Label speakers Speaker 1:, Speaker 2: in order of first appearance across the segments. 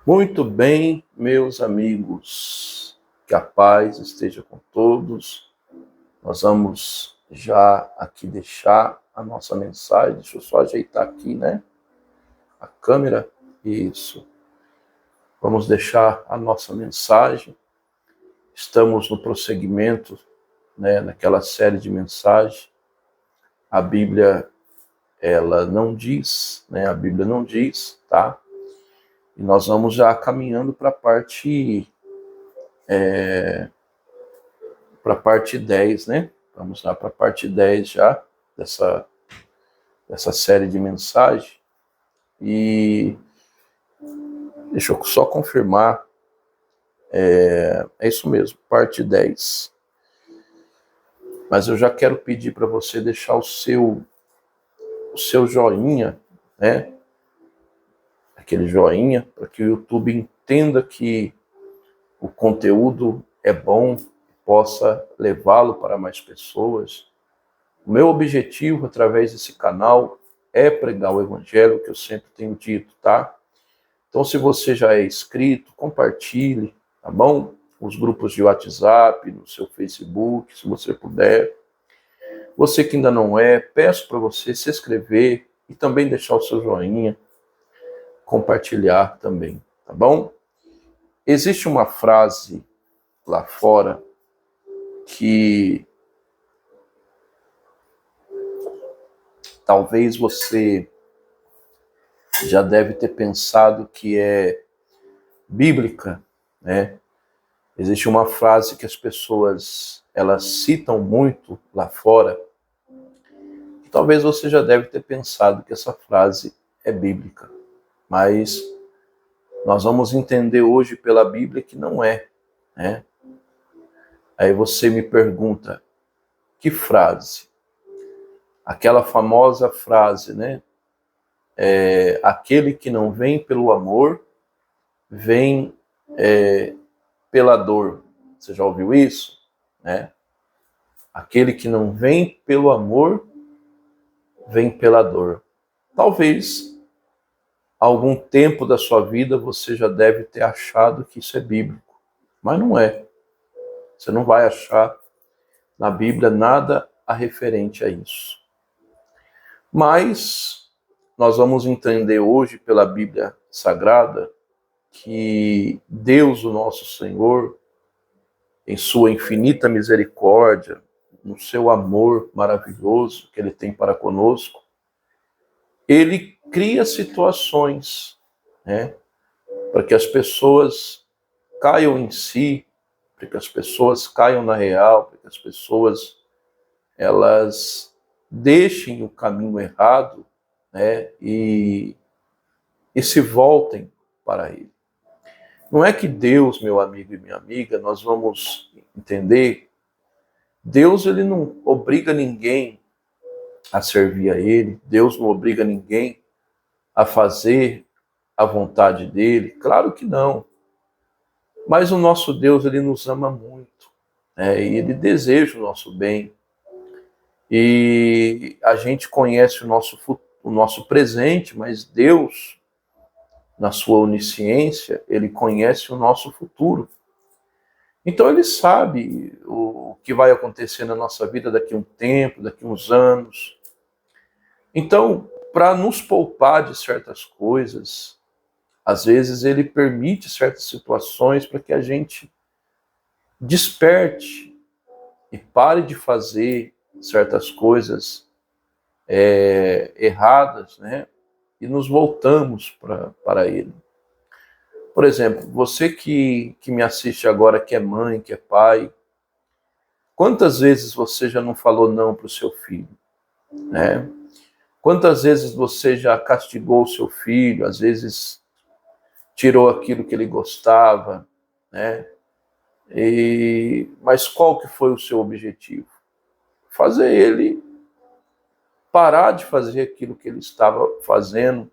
Speaker 1: Muito bem, meus amigos, que a paz esteja com todos. Nós vamos já aqui deixar a nossa mensagem. Deixa eu só ajeitar aqui, né? A câmera. Isso. Vamos deixar a nossa mensagem. Estamos no prosseguimento, né, naquela série de mensagens. A Bíblia, ela não diz, né? A Bíblia não diz, tá? E nós vamos já caminhando para a parte 10, né? Vamos lá para a parte 10 já dessa série de mensagens. E deixa eu só confirmar. É isso mesmo, parte 10. Mas eu já quero pedir para você deixar o seu joinha, né? Aquele joinha, para que o YouTube entenda que o conteúdo é bom, possa levá-lo para mais pessoas. O meu objetivo, através desse canal, é pregar o Evangelho, que eu sempre tenho dito, tá? Então, se você já é inscrito, compartilhe, tá bom? Os grupos de WhatsApp, no seu Facebook, se você puder. Você que ainda não é, peço para você se inscrever e também deixar o seu joinha, compartilhar também, tá bom? Existe uma frase lá fora que talvez você já deve ter pensado que é bíblica, né? Existe uma frase que as pessoas elas citam muito lá fora, que talvez você já deve ter pensado que essa frase é bíblica, mas nós vamos entender hoje pela Bíblia que não é, né? Aí você me pergunta, que frase? Aquela famosa frase, né? Aquele que não vem pelo amor, vem pela dor. Você já ouviu isso? Né? Aquele que não vem pelo amor, vem pela dor. Talvez, algum tempo da sua vida, você já deve ter achado que isso é bíblico. Mas não é. Você não vai achar na Bíblia nada a referente a isso. Mas nós vamos entender hoje pela Bíblia Sagrada que Deus, o nosso Senhor, em sua infinita misericórdia, no seu amor maravilhoso que Ele tem para conosco, Ele cria situações, né, para que as pessoas caiam em si, para que as pessoas caiam na real, para que as pessoas elas deixem o caminho errado, né, e se voltem para Ele. Não é que Deus, meu amigo e minha amiga, nós vamos entender, Deus ele não obriga ninguém a servir a Ele, Deus não obriga ninguém a fazer a vontade dEle, claro que não. Mas o nosso Deus, ele nos ama muito, né? E Ele deseja o nosso bem. E a gente conhece o nosso presente, mas Deus, na sua onisciência, Ele conhece o nosso futuro. Então Ele sabe o que vai acontecer na nossa vida daqui a um tempo, daqui a uns anos. Então, para nos poupar de certas coisas, às vezes Ele permite certas situações para que a gente desperte e pare de fazer certas coisas erradas, né? E nos voltamos para Ele. Por exemplo, você que me assiste agora, que é mãe, que é pai, quantas vezes você já não falou não para o seu filho, né? Quantas vezes você já castigou o seu filho, às vezes tirou aquilo que ele gostava, né? Mas qual que foi o seu objetivo? Fazer ele parar de fazer aquilo que ele estava fazendo,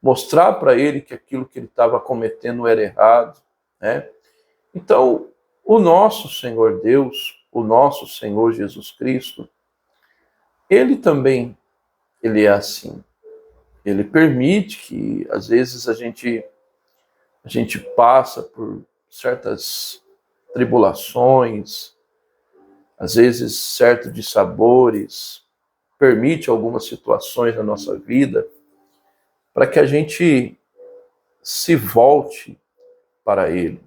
Speaker 1: mostrar para ele que aquilo que ele estava cometendo era errado, né? Então, o nosso Senhor Deus, o nosso Senhor Jesus Cristo, ele também, ele é assim. Ele permite que, às vezes, a gente a gente passa por certas tribulações, às vezes certos dissabores, permite algumas situações na nossa vida para que a gente se volte para Ele.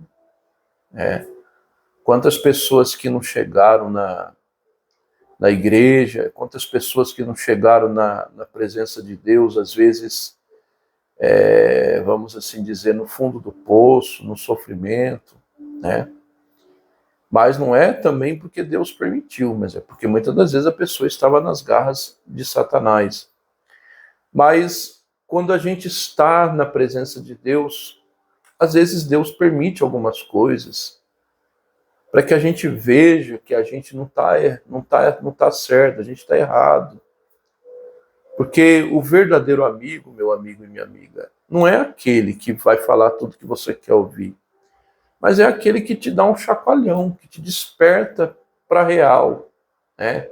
Speaker 1: Quantas pessoas que não chegaram na igreja, quantas pessoas que não chegaram na presença de Deus, às vezes, vamos assim dizer, no fundo do poço, no sofrimento, né? Mas não é também porque Deus permitiu, mas é porque muitas das vezes a pessoa estava nas garras de Satanás. Mas quando a gente está na presença de Deus, às vezes Deus permite algumas coisas para que a gente veja que a gente não tá certo, a gente está errado. Porque o verdadeiro amigo, meu amigo e minha amiga, não é aquele que vai falar tudo que você quer ouvir, mas é aquele que te dá um chacoalhão, que te desperta para a real, né?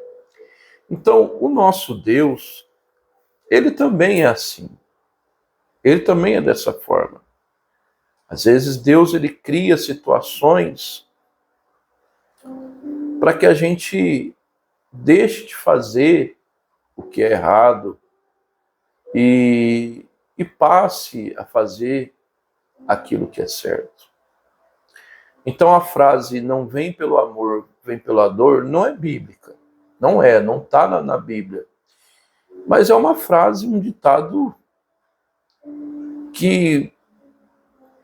Speaker 1: Então, o nosso Deus, ele também é assim. Ele também é dessa forma. Às vezes Deus ele cria situações para que a gente deixe de fazer o que é errado e passe a fazer aquilo que é certo. Então a frase não vem pelo amor, vem pela dor, não é bíblica. Não está na Bíblia. Mas é uma frase, um ditado que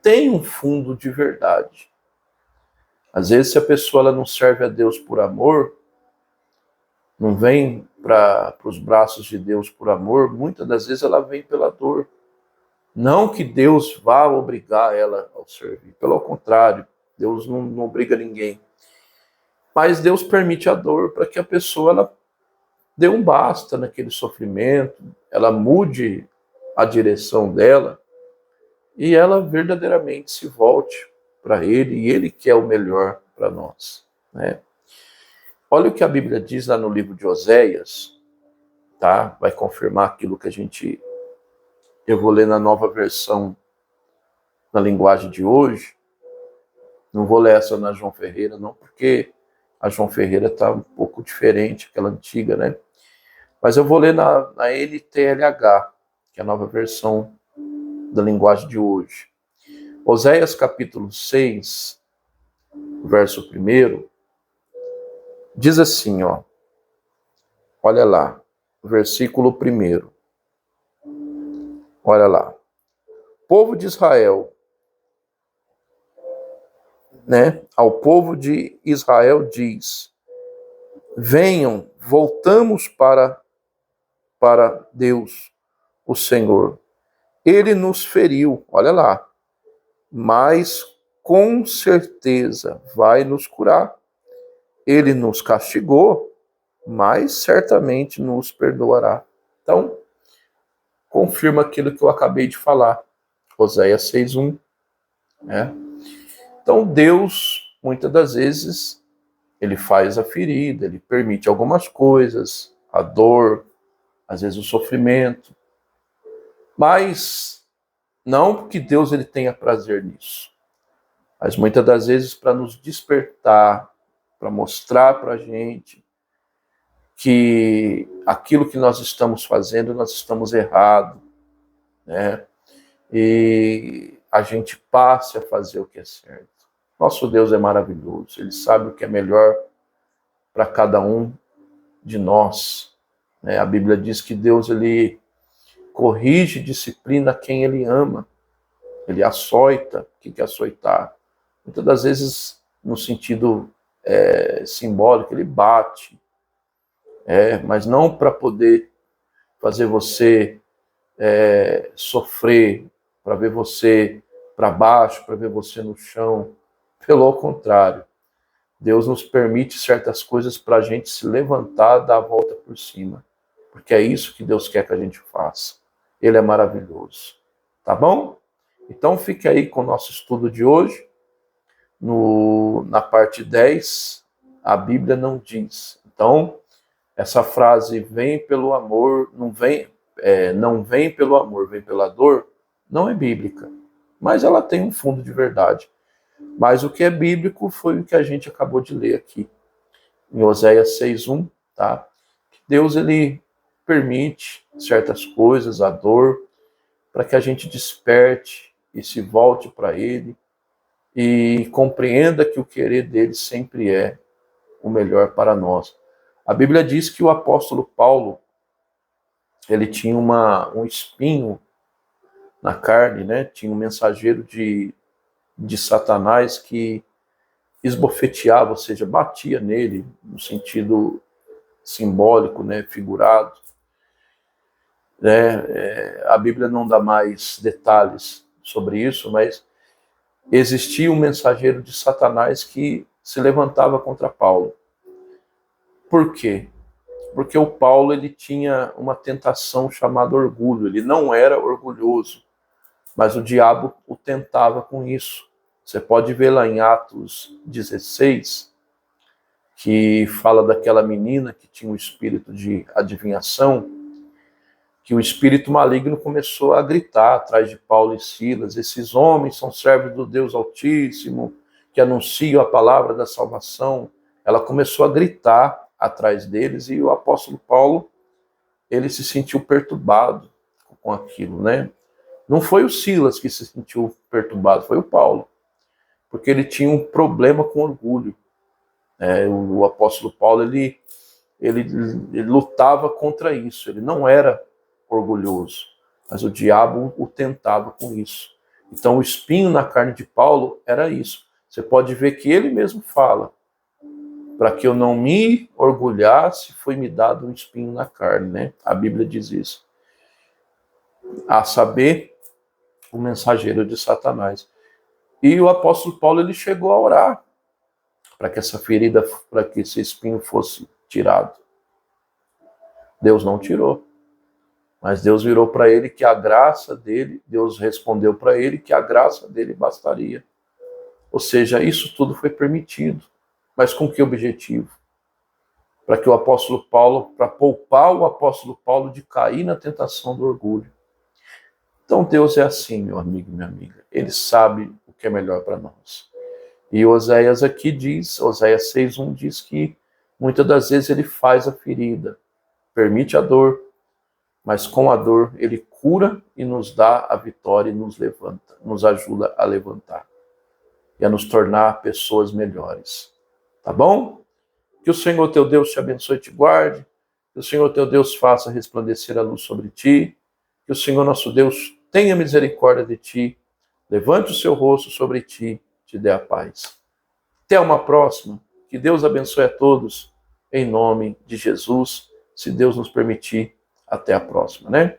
Speaker 1: tem um fundo de verdade. Às vezes, se a pessoa ela não serve a Deus por amor, não vem para os braços de Deus por amor, muitas das vezes ela vem pela dor. Não que Deus vá obrigar ela ao servir, pelo contrário, Deus não obriga ninguém. Mas Deus permite a dor para que a pessoa ela dê um basta naquele sofrimento, ela mude a direção dela e ela verdadeiramente se volte para Ele, e Ele quer o melhor para nós, né? Olha o que a Bíblia diz lá no livro de Oséias, tá? Vai confirmar aquilo que eu vou ler na nova versão, na linguagem de hoje. Não vou ler essa na João Ferreira, não, porque a João Ferreira está um pouco diferente, aquela antiga, né? Mas eu vou ler na NTLH, que é a nova versão da linguagem de hoje. Oséias capítulo 6, verso 1, diz assim, ó. Olha lá, versículo 1. Olha lá. Povo de Israel, né? Ao povo de Israel diz: venham, voltamos para Deus, o Senhor. Ele nos feriu, olha lá, mas com certeza vai nos curar. Ele nos castigou, mas certamente nos perdoará. Então, confirma aquilo que eu acabei de falar. Oséias 6:1, né? Então, Deus, muitas das vezes, ele faz a ferida, ele permite algumas coisas, a dor, às vezes o sofrimento, mas não porque Deus ele tenha prazer nisso, mas muitas das vezes para nos despertar, para mostrar para a gente que aquilo que nós estamos fazendo, nós estamos errados, né? E a gente passe a fazer o que é certo. Nosso Deus é maravilhoso, Ele sabe o que é melhor para cada um de nós, né? A Bíblia diz que Deus ele corrige e disciplina quem Ele ama, Ele açoita. O que é açoitar? Muitas das vezes, no sentido simbólico, Ele bate, mas não para poder fazer você sofrer, para ver você para baixo, para ver você no chão. Pelo contrário, Deus nos permite certas coisas para a gente se levantar, dar a volta por cima. Porque é isso que Deus quer que a gente faça. Ele é maravilhoso. Tá bom? Então fique aí com o nosso estudo de hoje. Na parte 10, a Bíblia não diz. Então, essa frase vem pelo amor, não vem pelo amor, vem pela dor, não é bíblica. mas ela tem um fundo de verdade. Mas o que é bíblico foi o que a gente acabou de ler aqui, em Oséias 6:1, tá? Deus, ele permite certas coisas, a dor, para que a gente desperte e se volte para ele e compreenda que o querer dele sempre é o melhor para nós. A Bíblia diz que o apóstolo Paulo, ele tinha um espinho na carne, né? Tinha um mensageiro de Satanás que esbofeteava, ou seja, batia nele no sentido simbólico, né, figurado. A Bíblia não dá mais detalhes sobre isso, mas existia um mensageiro de Satanás que se levantava contra Paulo. Por quê? Porque o Paulo, ele tinha uma tentação chamada orgulho. Ele não era orgulhoso, mas o diabo o tentava com isso. Você pode ver lá em Atos 16, que fala daquela menina que tinha um espírito de adivinhação, que o espírito maligno começou a gritar atrás de Paulo e Silas: esses homens são servos do Deus Altíssimo, que anunciam a palavra da salvação. Ela começou a gritar atrás deles e o apóstolo Paulo, ele se sentiu perturbado com aquilo, né? Não foi o Silas que se sentiu perturbado, foi o Paulo, porque ele tinha um problema com orgulho. O apóstolo Paulo, ele lutava contra isso, ele não era orgulhoso, mas o diabo o tentava com isso. Então o espinho na carne de Paulo era isso. Você pode ver que ele mesmo fala: para que eu não me orgulhasse, foi-me dado um espinho na carne, né? A Bíblia diz isso. A saber, o mensageiro de Satanás. E o apóstolo Paulo, ele chegou a orar para que essa ferida, para que esse espinho fosse tirado. Deus não tirou. Mas Deus virou para ele que a graça dele, Deus respondeu para ele que a graça dele bastaria. Ou seja, isso tudo foi permitido. Mas com que objetivo? Para que o apóstolo Paulo, para poupar o apóstolo Paulo de cair na tentação do orgulho. Então Deus é assim, meu amigo e minha amiga. Ele sabe o que é melhor para nós. E Oséias aqui diz, Oséias 6:1 diz que muitas das vezes ele faz a ferida, permite a dor, mas com a dor ele cura e nos dá a vitória e nos levanta, nos ajuda a levantar e a nos tornar pessoas melhores. Tá bom? Que o Senhor teu Deus te abençoe e te guarde, que o Senhor teu Deus faça resplandecer a luz sobre ti, que o Senhor nosso Deus tenha misericórdia de ti, levante o seu rosto sobre ti, te dê a paz. Até uma próxima, que Deus abençoe a todos, em nome de Jesus, se Deus nos permitir, até a próxima, né?